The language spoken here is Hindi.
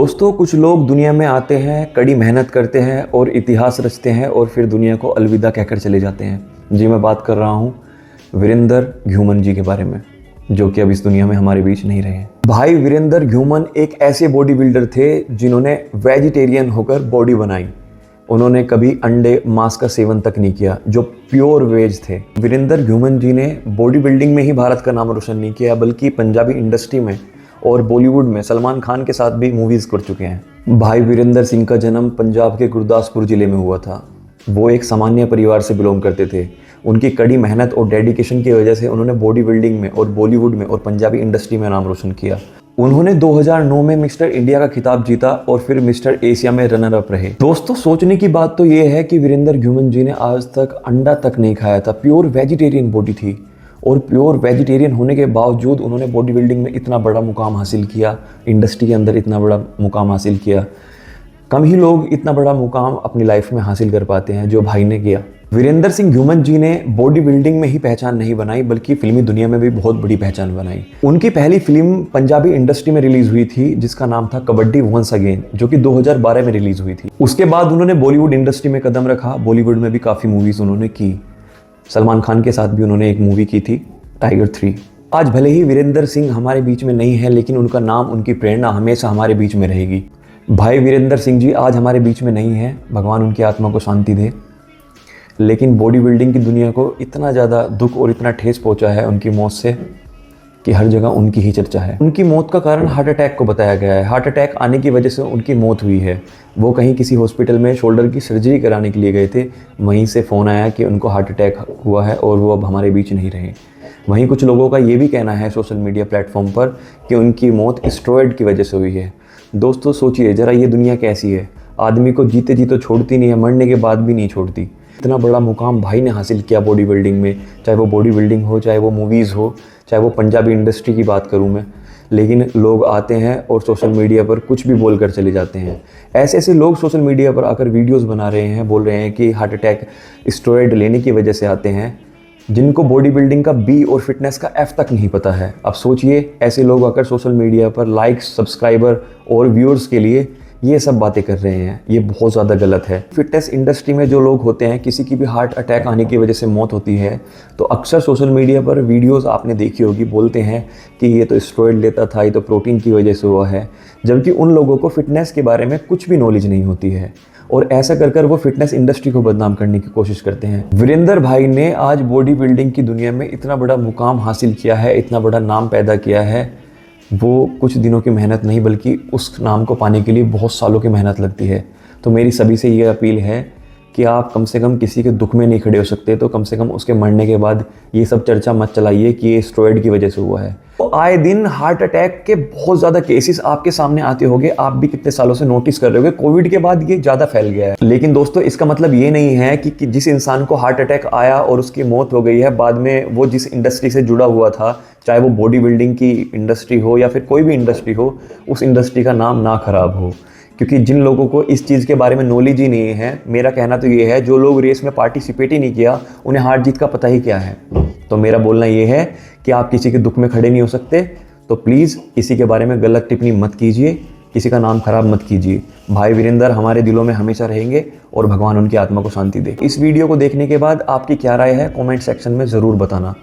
दोस्तों, कुछ लोग दुनिया में आते हैं, कड़ी मेहनत करते हैं और इतिहास रचते हैं और फिर दुनिया को अलविदा कहकर चले जाते हैं। जी, मैं बात कर रहा हूँ वीरेंद्र घुमन जी के बारे में, जो कि अब इस दुनिया में हमारे बीच नहीं रहे। भाई वीरेंद्र घुमन एक ऐसे बॉडी बिल्डर थे जिन्होंने वेजिटेरियन होकर बॉडी बनाई। उन्होंने कभी अंडे मांस का सेवन तक नहीं किया, जो प्योर वेज थे। वीरेंद्र घुमन जी ने बॉडी बिल्डिंग में ही भारत का नाम रोशन नहीं किया, बल्कि पंजाबी इंडस्ट्री में और बॉलीवुड में सलमान खान के साथ भी मूवीज़ कर चुके हैं। भाई वीरेंद्र सिंह का जन्म पंजाब के गुरदासपुर ज़िले में हुआ था। वो एक सामान्य परिवार से बिलोंग करते थे। उनकी कड़ी मेहनत और डेडिकेशन की वजह से उन्होंने बॉडी बिल्डिंग में और बॉलीवुड में और पंजाबी इंडस्ट्री में नाम रोशन किया। उन्होंने 2009 में मिस्टर इंडिया का खिताब जीता और फिर मिस्टर एशिया में रनर अप रहे। दोस्तों, सोचने की बात तो ये है कि वीरेंद्र घुमन जी ने आज तक अंडा तक नहीं खाया था। प्योर वेजिटेरियन बॉडी थी और प्योर वेजिटेरियन होने के बावजूद उन्होंने बॉडी बिल्डिंग में इतना बड़ा मुकाम हासिल किया, इंडस्ट्री के अंदर इतना बड़ा मुकाम हासिल किया। कम ही लोग इतना बड़ा मुकाम अपनी लाइफ में हासिल कर पाते हैं जो भाई ने किया। वीरेंद्र सिंह घुमन जी ने बॉडी बिल्डिंग में ही पहचान नहीं बनाई, बल्कि फिल्मी दुनिया में भी बहुत बड़ी पहचान बनाई। उनकी पहली फिल्म पंजाबी इंडस्ट्री में रिलीज हुई थी, जिसका नाम था कबड्डी वंस अगेन, जो कि 2012 में रिलीज हुई थी। उसके बाद उन्होंने बॉलीवुड इंडस्ट्री में कदम रखा। बॉलीवुड में भी काफ़ी मूवीज़ उन्होंने की। सलमान खान के साथ भी उन्होंने एक मूवी की थी, टाइगर 3। आज भले ही वीरेंद्र सिंह हमारे बीच में नहीं है, लेकिन उनका नाम, उनकी प्रेरणा हमेशा हमारे बीच में रहेगी। भाई वीरेंद्र सिंह जी आज हमारे बीच में नहीं है, भगवान उनकी आत्मा को शांति दे। लेकिन बॉडी बिल्डिंग की दुनिया को इतना ज़्यादा दुख और इतना ठेस पहुंचा है उनकी मौत से कि हर जगह उनकी ही चर्चा है। उनकी मौत का कारण हार्ट अटैक को बताया गया है। हार्ट अटैक आने की वजह से उनकी मौत हुई है। वो कहीं किसी हॉस्पिटल में शोल्डर की सर्जरी कराने के लिए गए थे, वहीं से फ़ोन आया कि उनको हार्ट अटैक हुआ है और वो अब हमारे बीच नहीं रहे। वहीं कुछ लोगों का ये भी कहना है सोशल मीडिया प्लेटफॉर्म पर कि उनकी मौत स्टेरॉयड की वजह से हुई है। दोस्तों, सोचिए ज़रा, ये दुनिया कैसी है। आदमी को जीते जी तो छोड़ती नहीं है, मरने के बाद भी नहीं छोड़ती। इतना बड़ा मुकाम भाई ने हासिल किया बॉडी बिल्डिंग में, चाहे वो बॉडी बिल्डिंग हो, चाहे वो मूवीज़ हो, चाहे वो पंजाबी इंडस्ट्री की बात करूं मैं। लेकिन लोग आते हैं और सोशल मीडिया पर कुछ भी बोलकर चले जाते हैं। ऐसे ऐसे लोग सोशल मीडिया पर आकर वीडियोस बना रहे हैं, बोल रहे हैं कि हार्ट अटैक स्टेरॉयड लेने की वजह से आते हैं, जिनको बॉडी बिल्डिंग का बी और फिटनेस का एफ तक नहीं पता है। अब सोचिए, ऐसे लोग आकर सोशल मीडिया पर लाइक्स, सब्सक्राइबर और व्यूअर्स के लिए ये सब बातें कर रहे हैं। ये बहुत ज़्यादा गलत है। फिटनेस इंडस्ट्री में जो लोग होते हैं, किसी की भी हार्ट अटैक आने की वजह से मौत होती है तो अक्सर सोशल मीडिया पर वीडियोस आपने देखी होगी, बोलते हैं कि ये तो स्टेरॉयड लेता था, ये तो प्रोटीन की वजह से हुआ है, जबकि उन लोगों को फिटनेस के बारे में कुछ भी नॉलेज नहीं होती है और ऐसा कर कर वो फिटनेस इंडस्ट्री को बदनाम करने की कोशिश करते हैं। वीरेंद्र भाई ने आज बॉडी बिल्डिंग की दुनिया में इतना बड़ा मुकाम हासिल किया है, इतना बड़ा नाम पैदा किया है। वो कुछ दिनों की मेहनत नहीं, बल्कि उस नाम को पाने के लिए बहुत सालों की मेहनत लगती है। तो मेरी सभी से ये अपील है कि आप कम से कम किसी के दुख में नहीं खड़े हो सकते तो कम से कम उसके मरने के बाद ये सब चर्चा मत चलाइए कि ये स्टेरॉयड की वजह से हुआ है। तो आए दिन हार्ट अटैक के बहुत ज़्यादा केसेस आपके सामने आते होंगे, आप भी कितने सालों से नोटिस कर रहे होंगे। कोविड के बाद ये ज़्यादा फैल गया है। लेकिन दोस्तों, इसका मतलब ये नहीं है कि जिस इंसान को हार्ट अटैक आया और उसकी मौत हो गई है, बाद में वो जिस इंडस्ट्री से जुड़ा हुआ था, चाहे वो बॉडी बिल्डिंग की इंडस्ट्री हो या फिर कोई भी इंडस्ट्री हो, उस इंडस्ट्री का नाम ना खराब हो। क्योंकि जिन लोगों को इस चीज़ के बारे में नॉलेज ही नहीं है, मेरा कहना तो ये है, जो लोग रेस में पार्टिसिपेट ही नहीं किया, उन्हें हार जीत का पता ही क्या है। तो मेरा बोलना ये है कि आप किसी के दुख में खड़े नहीं हो सकते, तो प्लीज़ किसी के बारे में गलत टिप्पणी मत कीजिए, किसी का नाम खराब मत कीजिए। भाई वीरेंद्र हमारे दिलों में हमेशा रहेंगे और भगवान उनकी आत्मा को शांति दे। इस वीडियो को देखने के बाद आपकी क्या राय है, कमेंट सेक्शन में ज़रूर बताना।